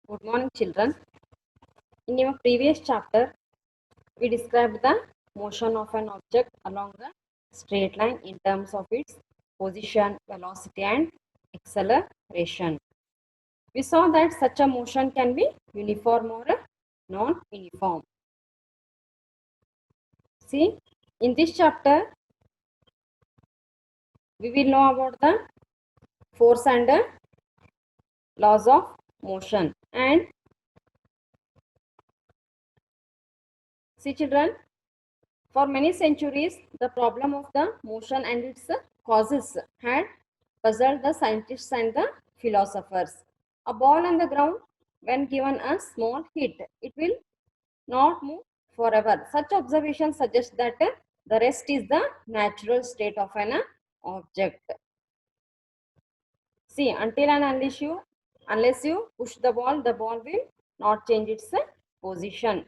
Good morning, children. In your previous chapter, we described the motion of an object along a straight line in terms of its position, velocity, and acceleration. We saw that such a motion can be uniform or non-uniform. See, in this chapter, we will know about the force and laws of motion. And see, children, for many centuries, the problem of the motion and its causes had puzzled the scientists and the philosophers. A ball on the ground, when given a small hit, it will not move forever. Such observations suggest that the rest is the natural state of an object. See, until and unless you push the ball will not change its position.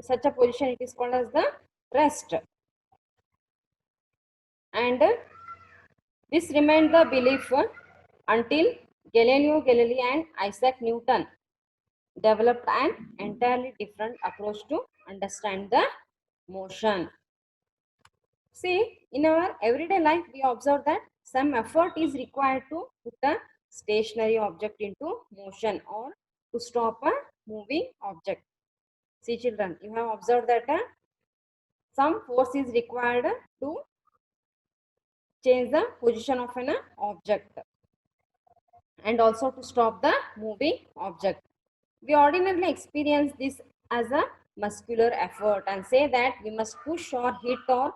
Such a position it is called as the rest. And this remained the belief until Galileo Galilei and Isaac Newton developed an entirely different approach to understand the motion. See, in our everyday life, we observe that some effort is required to put a stationary object into motion or to stop a moving object. See, children, you have observed that some force is required to change the position of an object and also to stop the moving object. We ordinarily experience this as a muscular effort and say that we must push or hit or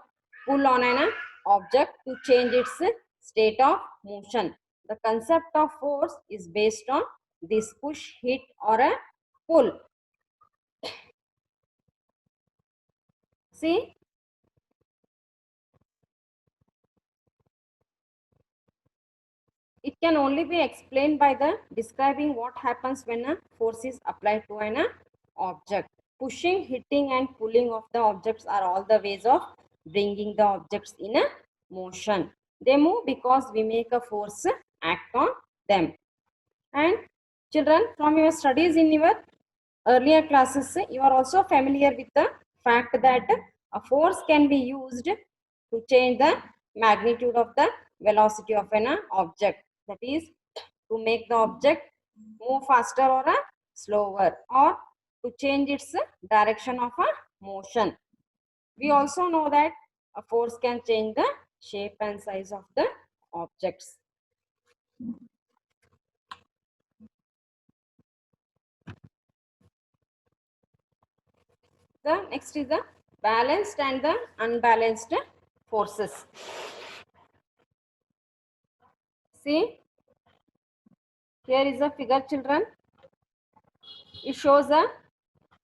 pull on an object to change its state of motion. The concept of force is based on this push, hit or a pull. See, it can only be explained by the describing what happens when a force is applied to an object. Pushing, hitting and pulling of the objects are all the ways of bringing the objects in a motion. They move because we make a force act on them. And children, from your studies in your earlier classes, you are also familiar with the fact that a force can be used to change the magnitude of the velocity of an object. That is, to make the object move faster or slower, or to change its direction of a motion. We also know that a force can change the shape and size of the objects. The next is the balanced and the unbalanced forces. See, here is a figure, children. It shows a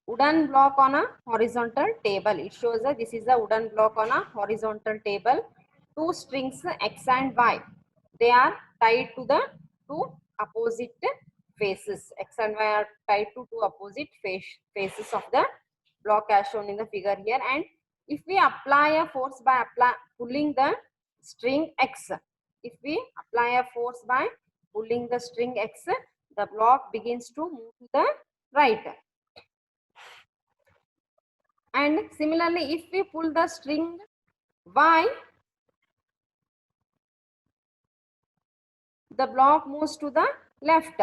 wooden block on a horizontal table. It shows that this is a wooden block on a horizontal table. Two strings X and Y. They are tied to the two opposite faces. X and Y are tied to two opposite faces of the block as shown in the figure here. And if we apply a force by pulling the string X, if we apply a force by pulling the string X, the block begins to move to the right. And similarly, if we pull the string Y, the block moves to the left.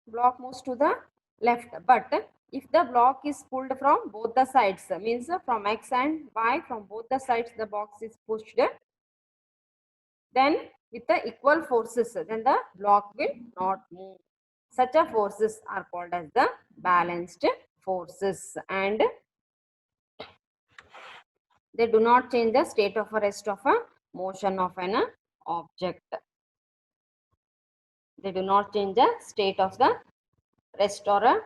Block moves to the left. But if the block is pulled from both the sides, means from X and Y, from both the sides the box is pushed, then with the equal forces, then the block will not move. Such a forces are called as the balanced forces, and they do not change the state of a rest of a motion of an object. They do not change the state of the rest or a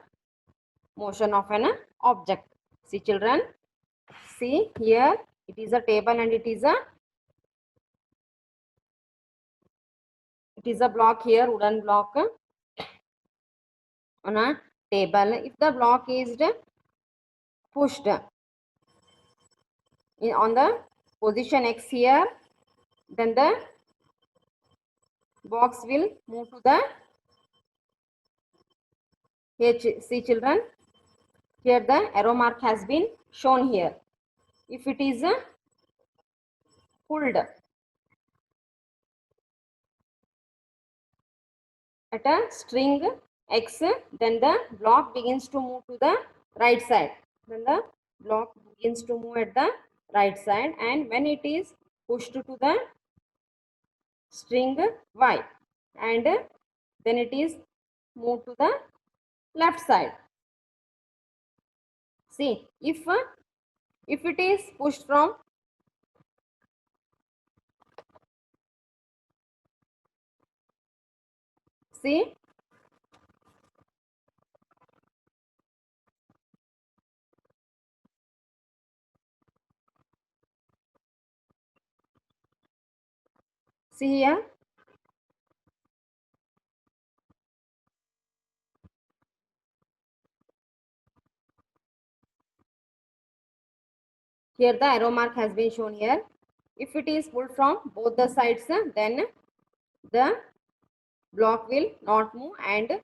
motion of an object. See, children, see here it is a table and it is a block here, wooden block on a table. If the block is pushed on the position X here, then the box will move to the Here, see children, here the arrow mark has been shown here. If it is pulled at a string X, then the block begins to move to the right side. Then the block begins to move at the right side, and when it is pushed to the string Y, and then it is moved to the left side. See, if it is pushed from, see, see here, here the arrow mark has been shown here. If it is pulled from both the sides, then the block will not move, and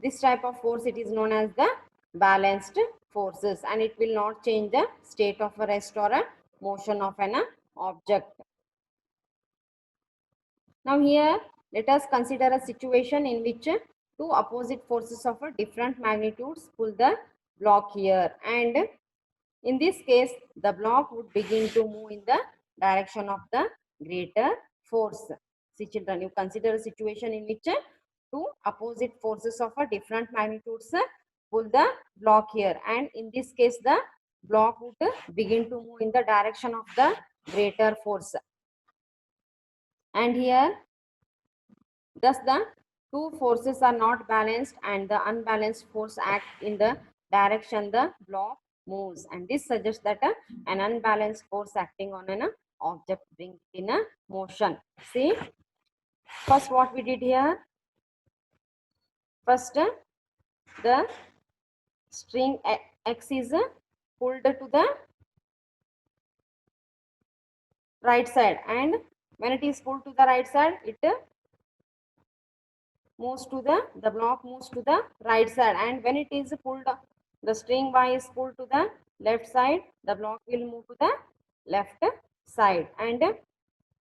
this type of force, it is known as the balanced forces, and it will not change the state of a rest or a motion of an object. Now here, let us consider a situation in which two opposite forces of a different magnitudes pull the block here, and in this case, the block would begin to move in the direction of the greater force. See children, you consider a situation in which two opposite forces of a different magnitudes pull the block here, and in this case the block would begin to move in the direction of the greater force. And here, thus the two forces are not balanced, and the unbalanced force acts in the direction the block moves, and this suggests that an unbalanced force acting on an object brings in a motion. See, first what we did here, first the string X is pulled to the right side, and when it is pulled to the right side, it moves to the block moves to the right side, and when it is pulled, the string Y is pulled to the left side, the block will move to the left side, and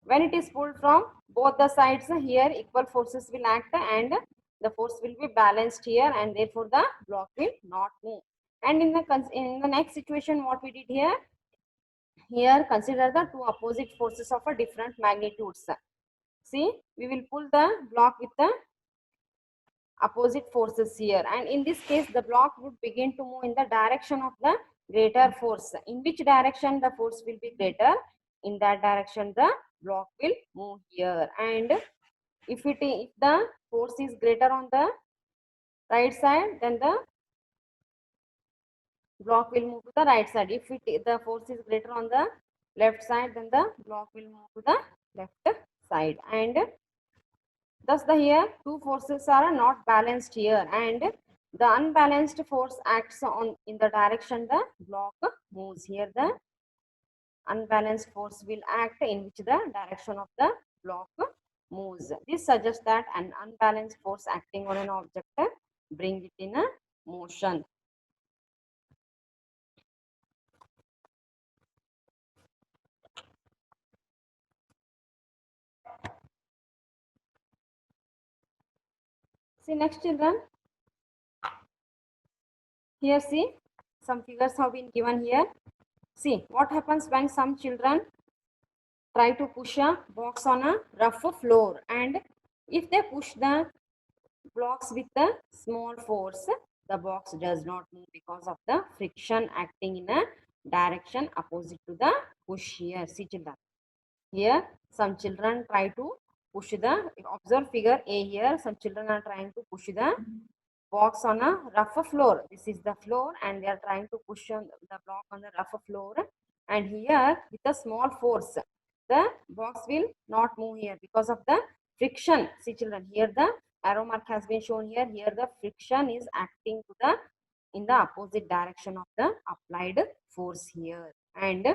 when it is pulled from both the sides, here equal forces will act, and the force will be balanced here, and therefore the block will not move. And in the next situation, what we did here, consider the two opposite forces of a different magnitudes. See, we will pull the block with the opposite forces here, and in this case the block would begin to move in the direction of the greater force. In which direction the force will be greater, in that direction the block will move here. And if the force is greater on the right side, then the block will move to the right side. If the force is greater on the left side, then the block will move to the left side. And thus the here two forces are not balanced here, and the unbalanced force acts on in the direction the block moves. Here the unbalanced force will act in which the direction of the block moves. This suggests that an unbalanced force acting on an object bring it in a motion. See next children, here see some figures have been given here. See what happens when some children try to push a box on a rough floor, and if they push the blocks with a small force, the box does not move because of the friction acting in a direction opposite to the push. Here see children, here some children try to push the, observe figure A here, some children are trying to push the box on a rough floor. This is the floor, and they are trying to push on the block on the rough floor, and here with a small force the box will not move here because of the friction. See children, here the arrow mark has been shown here, the friction is acting to the in the opposite direction of the applied force here, and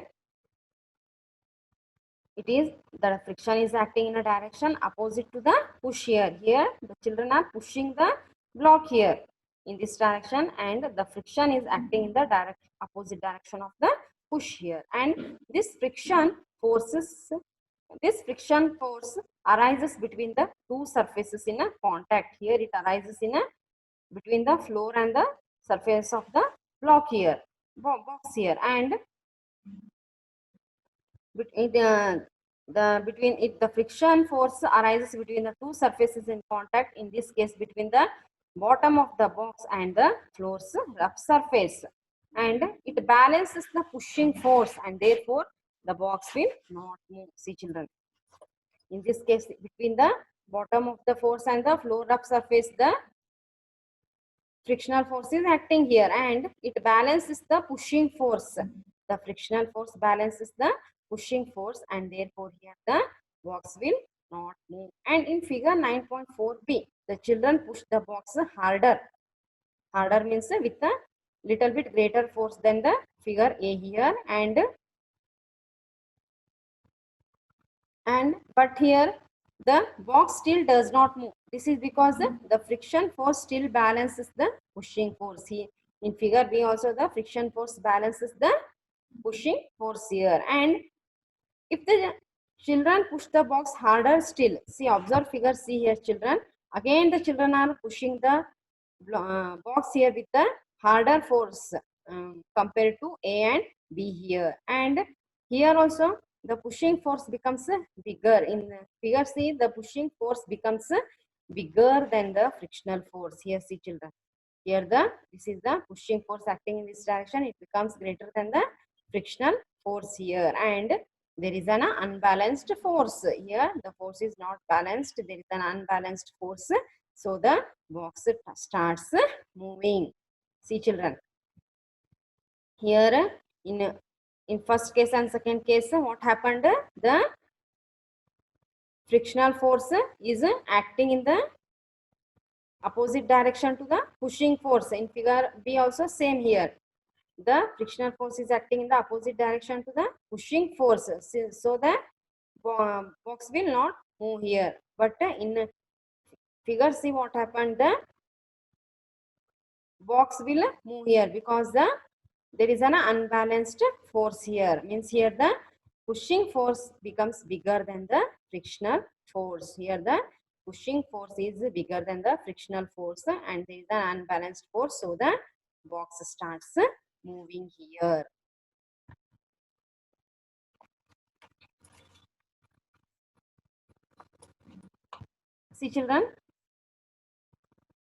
it is the friction is acting in a direction opposite to the push here. Here the children are pushing the block here in this direction, and the friction is acting in the opposite direction of the push here. And this friction force arises between the two surfaces in a contact. Here it arises in a between the floor and the surface of the block here, box here, and the friction force arises between the two surfaces in contact, in this case between the bottom of the box and the floor's rough surface, and it balances the pushing force, and therefore the box will not move. See children, in this case between the bottom of the force and the floor rough surface, the frictional force is acting here, and it balances the pushing force. The frictional force balances the pushing force, and therefore here the box will not move. And in figure 9.4b, the children push the box harder. Harder means with a little bit greater force than the figure A here, and but here the box still does not move. This is because the friction force still balances the pushing force. Here in figure B also the friction force balances the pushing force here. And if the children push the box harder still, see, observe figure C here children, again the children are pushing the box here with the harder force compared to A and B here. And here also the pushing force becomes bigger. In figure C, the pushing force becomes bigger than the frictional force. Here see children, here this is the pushing force acting in this direction, it becomes greater than the frictional force here, and there is an unbalanced force here. The force is not balanced, there is an unbalanced force, so the box starts moving. See children, here in first case and second case, what happened? The frictional force is acting in the opposite direction to the pushing force. In figure B also same here, the frictional force is acting in the opposite direction to the pushing force, so the box will not move here. But in figure C, what happened? The box will move here because there is an unbalanced force here. Means here the pushing force becomes bigger than the frictional force. Here the pushing force is bigger than the frictional force, and there is an unbalanced force, so the box starts moving here. See children,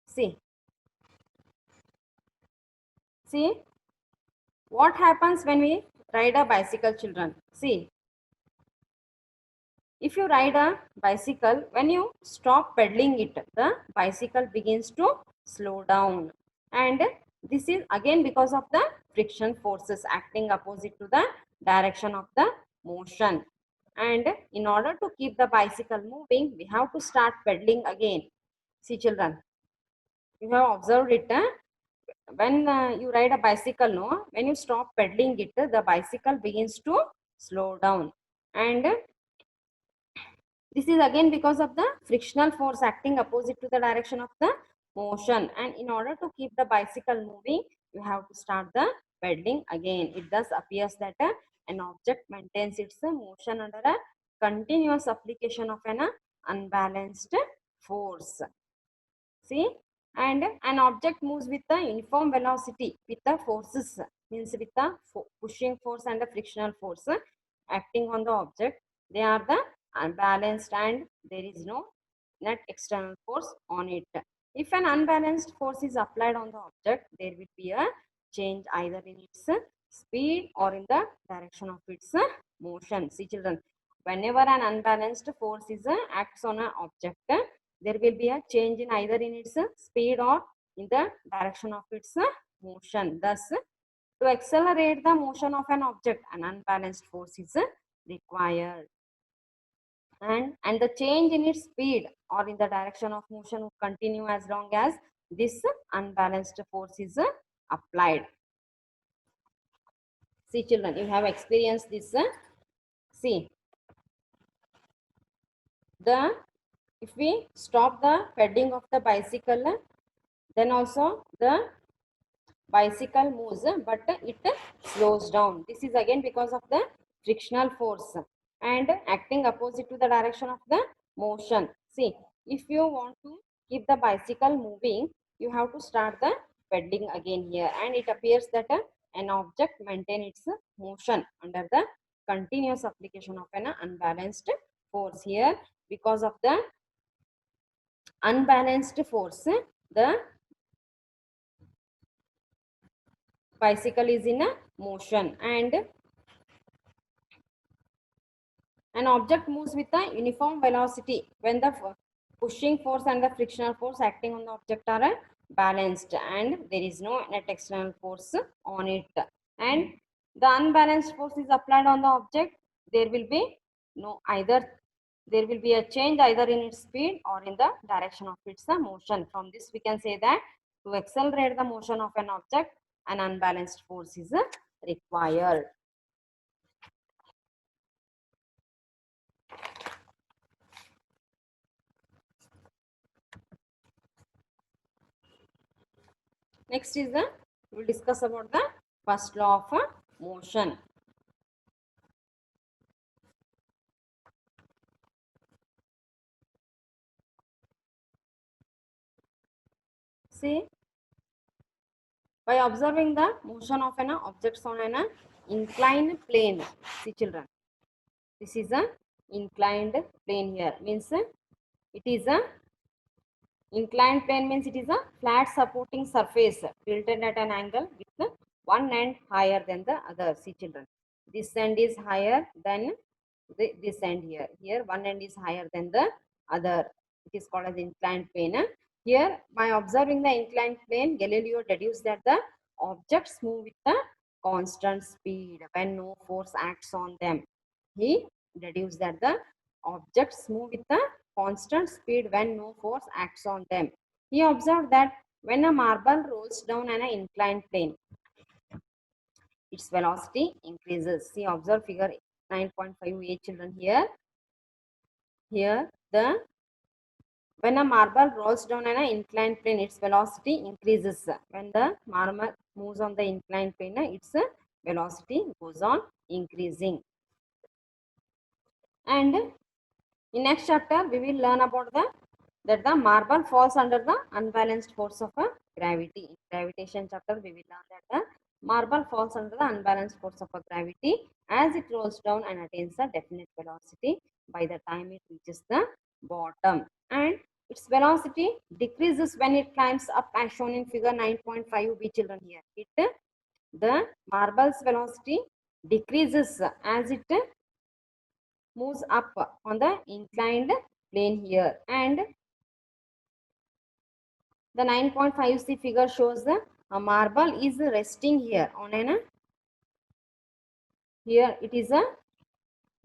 see what happens when we ride a bicycle children. See, if you ride a bicycle, when you stop pedaling it, the bicycle begins to slow down, and this is again because of the friction forces acting opposite to the direction of the motion. And in order to keep the bicycle moving, we have to start pedaling again. See children, you have observed it, when you ride a bicycle, no, when you stop pedaling it, the bicycle begins to slow down, and this is again because of the frictional force acting opposite to the direction of the motion. And in order to keep the bicycle moving, you have to start the pedaling again. It thus appears that an object maintains its motion under a continuous application of an unbalanced force. See, and an object moves with the uniform velocity with the forces, means with the pushing force and the frictional force acting on the object. They are the unbalanced, and there is no net external force on it. If an unbalanced force is applied on the object, there will be a change either in its speed or in the direction of its motion. See children, whenever an unbalanced force is acts on an object, there will be a change in either in its speed or in the direction of its motion. Thus, to accelerate the motion of an object, an unbalanced force is required. And the change in its speed or in the direction of motion will continue as long as this unbalanced force is applied. See children, you have experienced this. See, if we stop the pedaling of the bicycle, Then also the bicycle moves, but it slows down. This is again because of the frictional force and acting opposite to the direction of the motion. See, if you want to keep the bicycle moving, you have to start the pedaling again here, and it appears that an object maintain its motion under the continuous application of an unbalanced force. Here, because of the unbalanced force, the bicycle is in a motion, and an object moves with a uniform velocity when the pushing force and the frictional force acting on the object are balanced, and there is no net external force on it, and the unbalanced force is applied on the object, there will be no either there will be a change either in its speed or in the direction of its motion. From this we can say that to accelerate the motion of an object, an unbalanced force is required. Next is the we will discuss about the first law of motion. See, by observing the motion of an object on an inclined plane, see children, this is a inclined plane here, means it is a inclined plane, means it is a flat supporting surface tilted at an angle with one end higher than the other. See children, this end is higher than this end here. Here one end is higher than the other. It is called as inclined plane. Here, by observing the inclined plane, Galileo deduced that the objects move with a constant speed when no force acts on them. He deduced that the objects move with a constant speed when no force acts on them. He observed that when a marble rolls down an inclined plane, its velocity increases. See, observe figure 9.5a children here. Here, when a marble rolls down an inclined plane, its velocity increases. When the marble moves on the inclined plane, its velocity goes on increasing. And in next chapter, we will learn about that the marble falls under the unbalanced force of gravity. In gravitation chapter, we will learn that the marble falls under the unbalanced force of gravity as it rolls down and attains a definite velocity by the time it reaches the bottom, and its velocity decreases when it climbs up as shown in figure 9.5b children here. The marble's velocity decreases as it moves up on the inclined plane here, and the 9.5c figure shows a marble is resting here on an here it is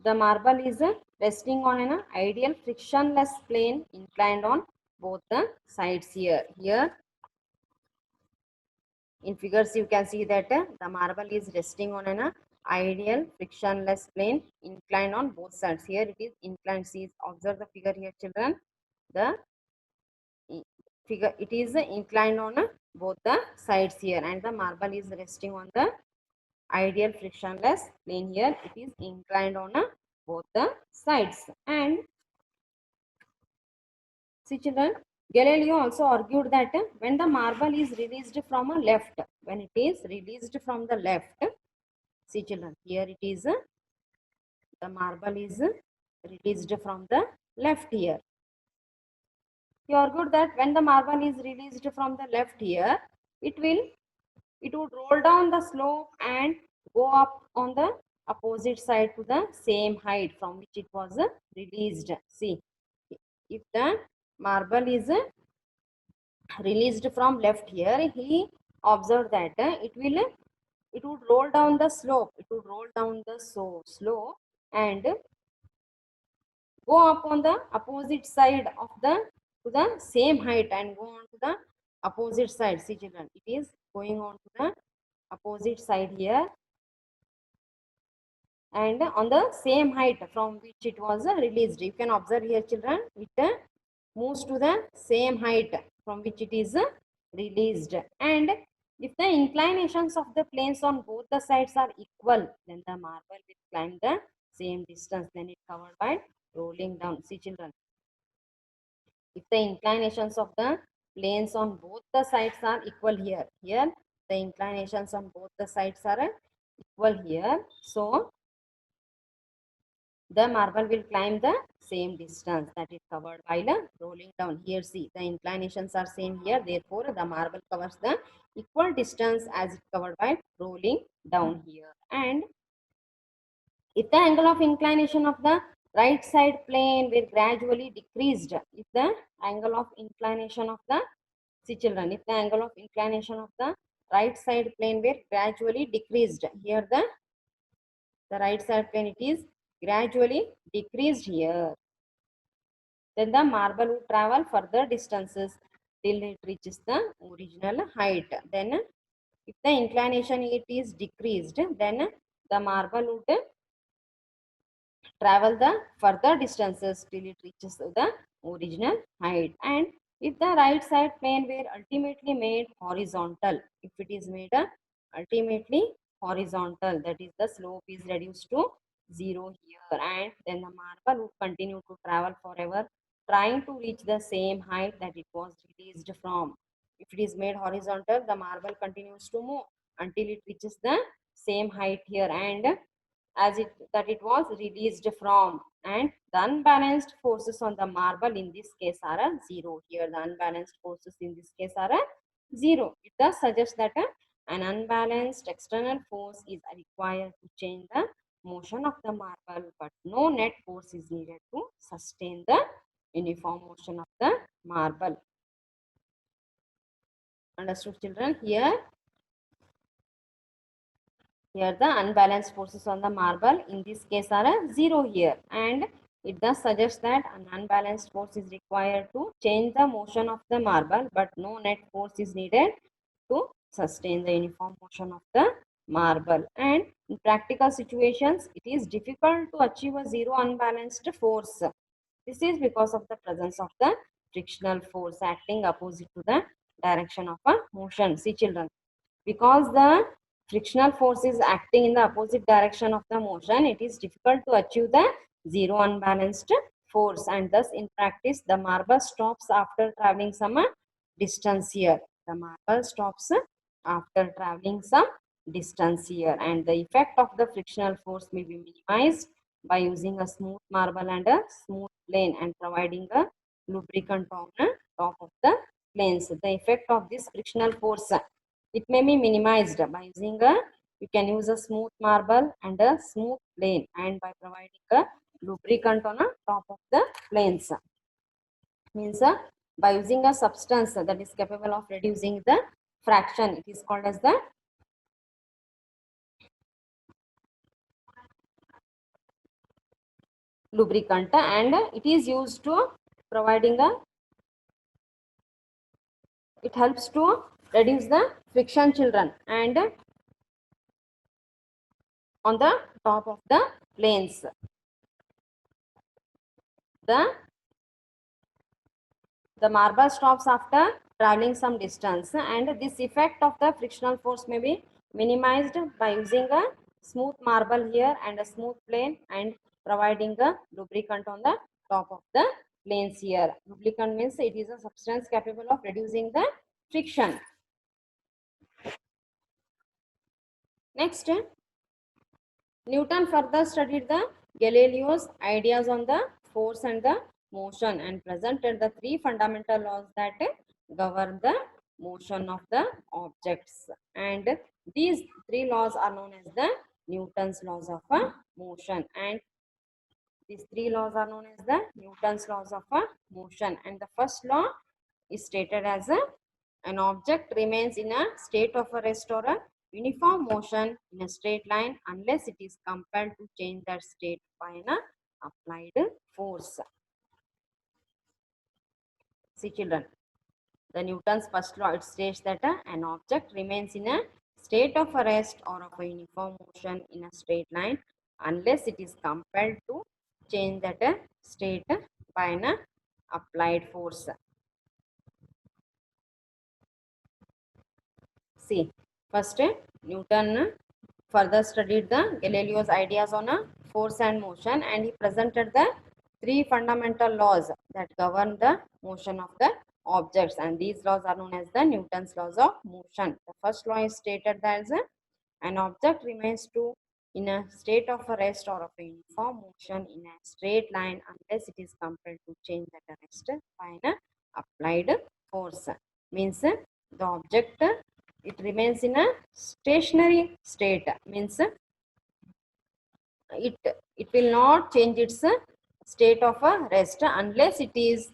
the marble is resting on an ideal frictionless plane inclined on both the sides here. Here in figures you can see that the marble is resting on an ideal frictionless plane inclined on both sides. Here it is inclined. See, observe the figure here children. The figure it is inclined on both the sides here, and the marble is resting on the ideal frictionless plane here. It is inclined on both the sides. And see children, Galileo also argued that when the marble is released from a left, when it is released from the left, see children, here it is the marble is released from the left here. He argued that when the marble is released from the left here, it would roll down the slope and go up on the opposite side to the same height from which it was released. See, if the marble is released from left here, he observed that it would roll down the slope. It would roll down the slope and go up on the opposite side of to the same height and go on to the opposite side. See children, it is going on to the opposite side here and on the same height from which it was released. You can observe here children, it moves to the same height from which it is released. And if the inclinations of the planes on both the sides are equal, then the marble will climb the same distance. Then it covered by rolling down. See children, if the inclinations of the planes on both the sides are equal here the inclinations on both the sides are equal here. So the marble will climb the same distance that is covered while rolling down. Here see the inclinations are same here, therefore the marble covers the equal distance as it covered by rolling down here. And if the angle of inclination of the right side plane were gradually decreased, if the angle of inclination of the, see children, if the angle of inclination of the right side plane were gradually decreased, here the right side plane it is gradually decreased here, then the marble would travel further distances till it reaches the original height. Then if the inclination it is decreased, then the marble would travel the further distances till it reaches the original height. And if the right side plane were ultimately made horizontal, if it is made ultimately horizontal, that is the slope is reduced to 0 here, and then the marble would continue to travel forever trying to reach the same height that it was released from. If it is made horizontal, the marble continues to move until it reaches the same height here and as it that it was released from. And the unbalanced forces on the marble in this case are a zero. Here the unbalanced forces in this case are a zero. It does suggest that an unbalanced external force is required to change the motion of the marble, but no net force is needed to sustain the uniform motion of the marble. Understood children? Here the unbalanced forces on the marble in this case are a zero here, and it thus suggests that an unbalanced force is required to change the motion of the marble, but no net force is needed to sustain the uniform motion of the marble. And in practical situations, it is difficult to achieve a zero unbalanced force. This is because of the presence of the frictional force acting opposite to the direction of a motion. See children, because the frictional force is acting in the opposite direction of the motion, it is difficult to achieve the zero unbalanced force, and thus in practice the marble stops after traveling some distance here. The marble stops after traveling some distance here, and the effect of the frictional force may be minimized by using a smooth marble and a smooth plane and providing a lubricant on the top of the planes. The effect of this frictional force it may be minimized by using a, you can use a smooth marble and a smooth plane and by providing a lubricant on the top of the planes. Means by using a substance that is capable of reducing the fraction, it is called as the lubricant, and it is used to providing a, it helps to reduce the friction children and on the top of the planes. The marble stops after traveling some distance, and this effect of the frictional force may be minimized by using a smooth marble here and a smooth plane and providing a lubricant on the top of the planes here. Lubricant means it is a substance capable of reducing the friction. Next, Newton further studied the Galileo's ideas on the force and the motion and presented the three fundamental laws that govern the motion of the objects. And these three laws are known as the Newton's laws of motion. And these three laws are known as the Newton's laws of motion. And the first law is stated as an object remains in a state of a rest or a uniform motion in a straight line unless it is compelled to change that state by an applied force. See children, the Newton's first law, it states that an object remains in a state of a rest or of a uniform motion in a straight line unless it is compelled to change that state by an applied force. See, first Newton further studied the Galileo's ideas on force and motion, and he presented the three fundamental laws that govern the motion of the objects, and these laws are known as the Newton's laws of motion. The first law is stated that an object remains in a state of a rest or of a uniform motion in a straight line unless it is compelled to change at a rest by an applied force. Means the object it remains in a stationary state, means it it will not change its state of a rest unless it is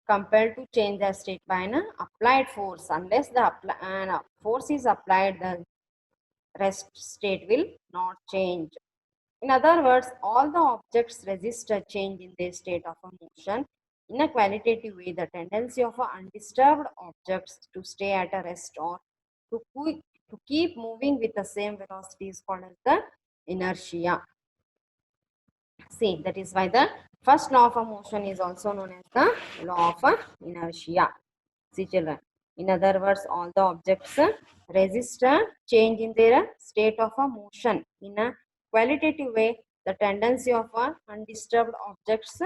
compelled to change the state by an applied force. Unless the force is applied, the rest state will not change. In other words, all the objects resist a change in their state of a motion in a qualitative way. The tendency of undisturbed objects to stay at a rest or to, to keep moving with the same velocity is called as the inertia. See, that is why the first law of a motion is also known as the law of inertia. See, children. In other words, all the objects resist a change in their state of a motion in a qualitative way. The tendency of undisturbed objects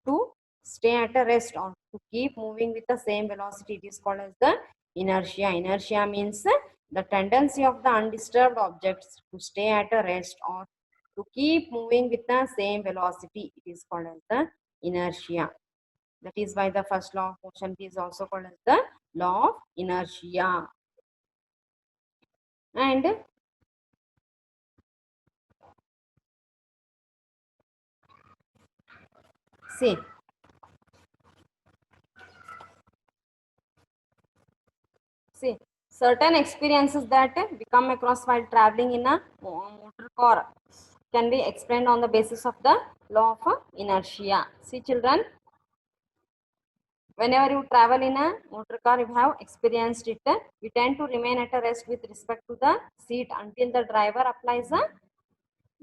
to stay at a rest or to keep moving with the same velocity, it is called as the inertia. Inertia means the tendency of the undisturbed objects to stay at a rest or to keep moving with the same velocity, it is called as the inertia. That is why the first law of motion is also called as the law of inertia. And see, certain experiences that we come across while traveling in a motor car can be explained on the basis of the law of inertia. See, children, whenever you travel in a motor car, you have experienced it. You tend to remain at a rest with respect to the seat until the driver applies a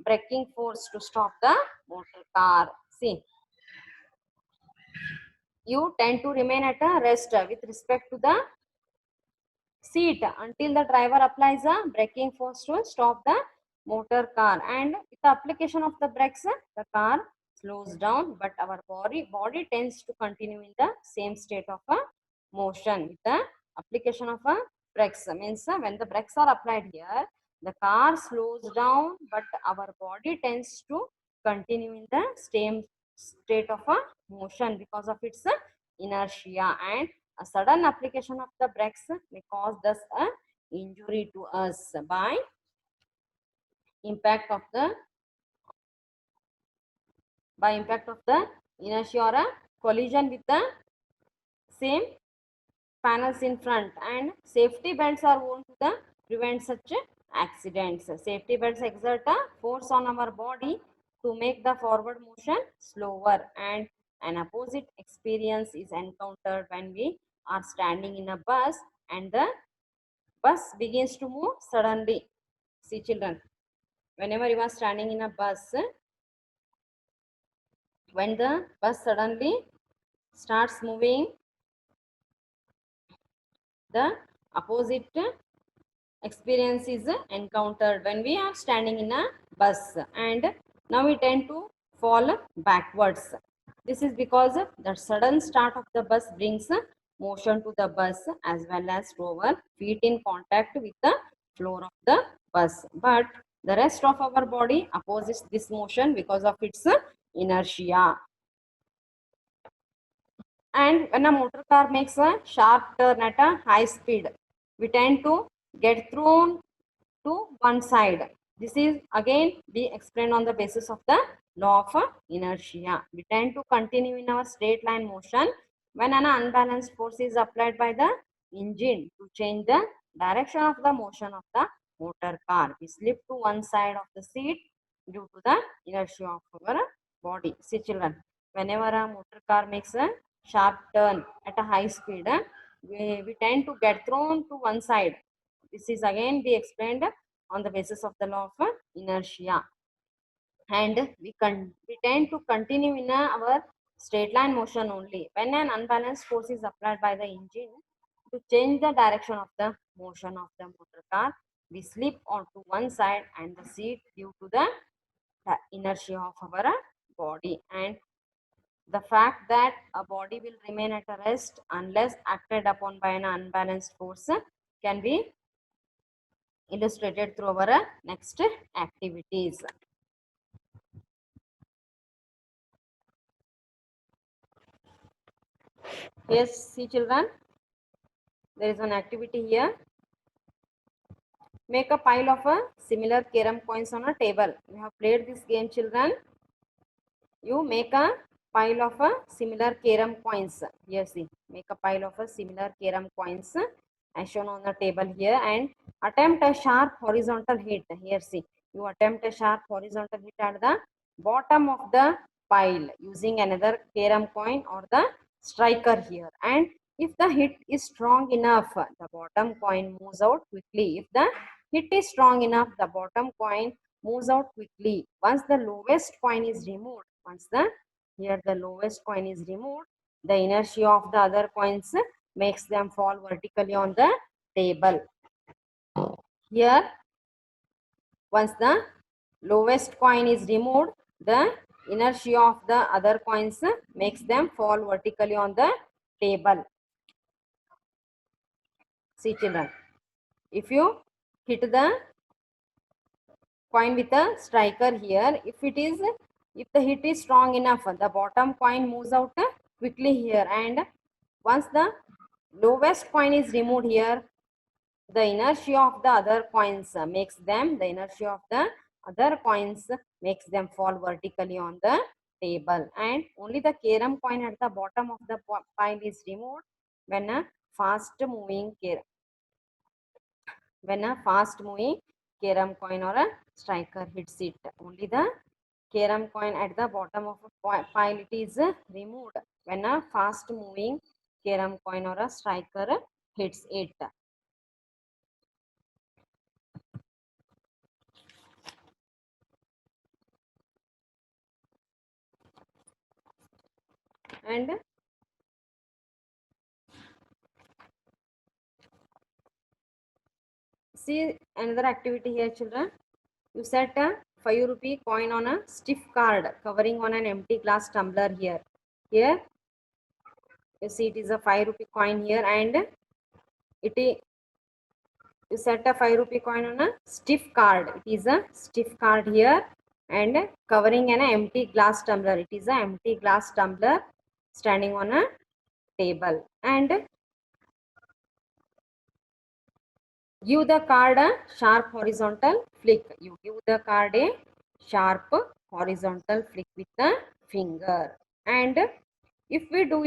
braking force to stop the motor car. See, you tend to remain at a rest with respect to the seat until the driver applies a braking force to stop the motor car, and with the application of the brakes the car slows down, but our body tends to continue in the same state of motion with the application of brakes. Means when the brakes are applied here, the car slows down, but our body tends to continue in the same state of motion because of its inertia, and a sudden application of the brakes may cause thus a injury to us by impact of the inertia or a collision with the same panels in front, and safety belts are worn to prevent such accidents. Safety belts exert a force on our body to make the forward motion slower, and an opposite experience is encountered when we are standing in a bus and the bus begins to move suddenly. See, children, whenever you are standing in a bus, when the bus suddenly starts moving, the opposite experience is encountered when we are standing in a bus, and now we tend to fall backwards. This is because the sudden start of the bus brings motion to the bus as well as to our feet in contact with the floor of the bus, but the rest of our body opposes this motion because of its inertia. And when a motor car makes a sharp turn at a high speed, we tend to get thrown to one side. This is again be explained on the basis of the law of inertia. We tend to continue in our straight line motion when an unbalanced force is applied by the engine to change the direction of the motion of the motor car. We slip to one side of the seat due to the inertia of our body. See, children, whenever a motor car makes a sharp turn at a high speed, we tend to get thrown to one side. This is again be explained on the basis of the law of inertia, and we tend to continue in our straight line motion only when an unbalanced force is applied by the engine To change the direction of the motion of the motor car, we slip onto one side and the seat due to the inertia of our body, and the fact that a body will remain at a rest unless acted upon by an unbalanced force can be illustrated through our next activities. Yes, see children, there is an activity here. Make a pile of similar carom coins on a table. We have played this game, children. You make a pile of similar carom coins. Here see, make a pile of similar carom coins as shown on the table here, and attempt a sharp horizontal hit. Here see, you attempt a sharp horizontal hit at the bottom of the pile using another carom coin or the striker here, and if the hit is strong enough, the bottom coin moves out quickly. If the hit is strong enough, the bottom coin moves out quickly. Once the lowest coin is removed, here the lowest coin is removed, the inertia of the other coins makes them fall vertically on the table. Here, once the lowest coin is removed, the inertia of the other coins makes them fall vertically on the table. See children, if you hit the coin with a striker here, if the hit is strong enough, the bottom coin moves out quickly here, and once the lowest coin is removed here, the inertia of the other coins makes them fall vertically on the table, and only the carom coin at the bottom of the pile is removed when a fast moving carom coin or a striker hits it. Only the carom coin at the bottom of a pile it is removed when a fast moving carom coin or a striker hits it. And see another activity here, children. You set a 5 rupee coin on a stiff card covering on an empty glass tumbler here. Here you see it is a 5 rupee coin here, and you set a 5 rupee coin on a stiff card. It is a stiff card here and covering an empty glass tumbler. It is an empty glass tumbler standing on a table, and give the card a sharp horizontal flick. You give the card a sharp horizontal flick with the finger, and if we do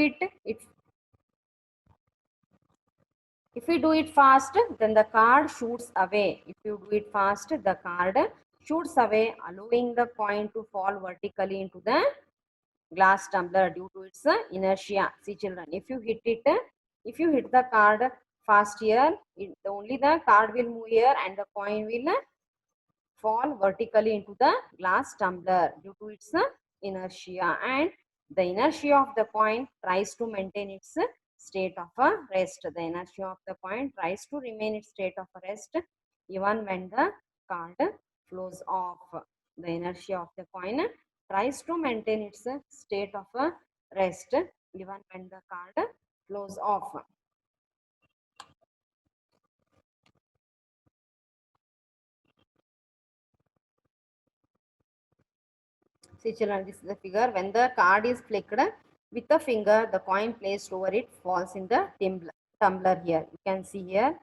it fast, then the card shoots away. If you do it fast, the card shoots away, allowing the coin to fall vertically into the glass tumbler due to its inertia. See children, if you hit the card fast here, only the card will move here and the coin will fall vertically into the glass tumbler due to its inertia, and the inertia of the coin tries to maintain its state of a rest. The inertia of the coin tries to remain its state of a rest even when the card flows off. The inertia of the coin tries to maintain its state of a rest even when the card flows off. See children, this is the figure. When the card is flicked with the finger, the coin placed over it falls in the tumbler here. You can see here.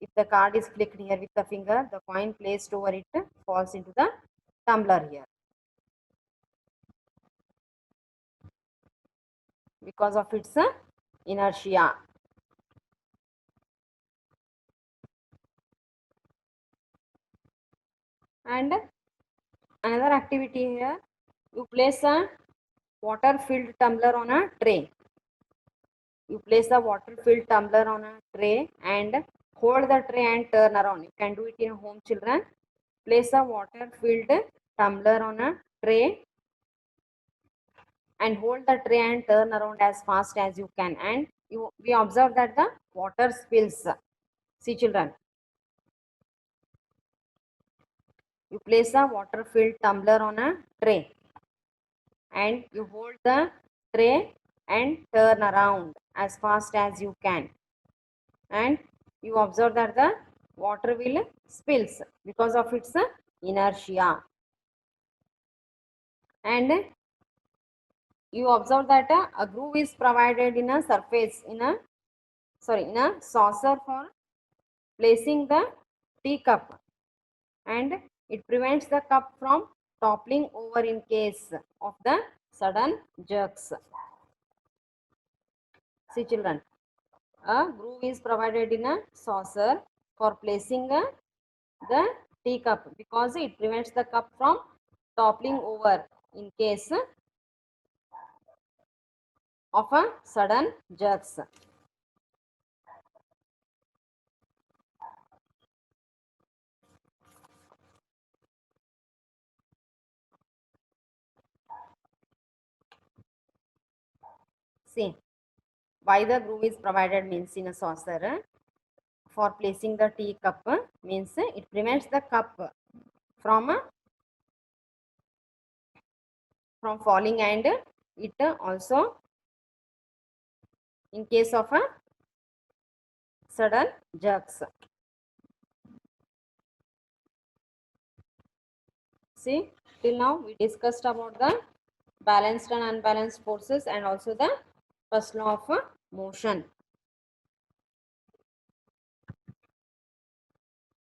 If the card is flicked here with the finger, the coin placed over it falls into the tumbler here because of its inertia. And another activity here, you place a water filled tumbler on a tray. You place a water filled tumbler on a tray and hold the tray and turn around. You can do it in home, children. Place a water filled tumbler on a tray and hold the tray and turn around as fast as you can, and we observe that the water spills. See children, you place a water filled tumbler on a tray and you hold the tray and turn around as fast as you can, and you observe that the water will spills because of its inertia. And you observe that a groove is provided in a surface in a saucer for placing the teacup, and it prevents the cup from toppling over in case of the sudden jerks. See children, a groove is provided in a saucer for placing the teacup because it prevents the cup from toppling over in case of a sudden jerks. See, why the groove is provided means in a saucer for placing the teacup means it prevents the cup from from falling, and it also in case of a sudden jerks. See, till now we discussed about the balanced and unbalanced forces and also the first law of motion.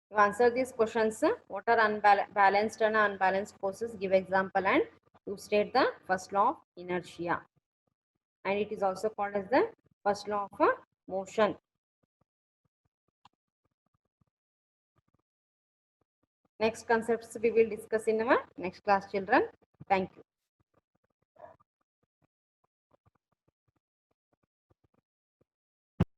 You answer these questions. What are balanced and unbalanced forces? Give example and you state the first law of inertia. And it is also called as the first law of motion. Next concepts we will discuss in our next class children. Thank you.